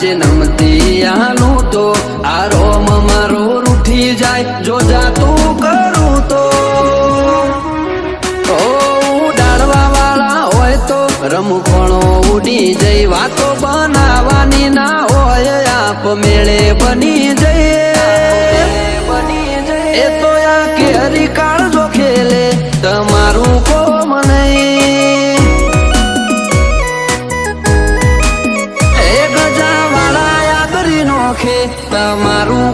જે નમતી આનું તો આ રોમ મારો રૂઠી જાય જો જાતું કરું તો ઉડાડવા વાળા હોય તો રમખણો ઉડી જઈ વાતો બનાવવાની ના હોય આપ મેળે બની જઈએ એ તો આ કેરી કાળજો ખેલે તમારું કોમ નહીં એ ગજા વાળા યાદરી નોખે તમારું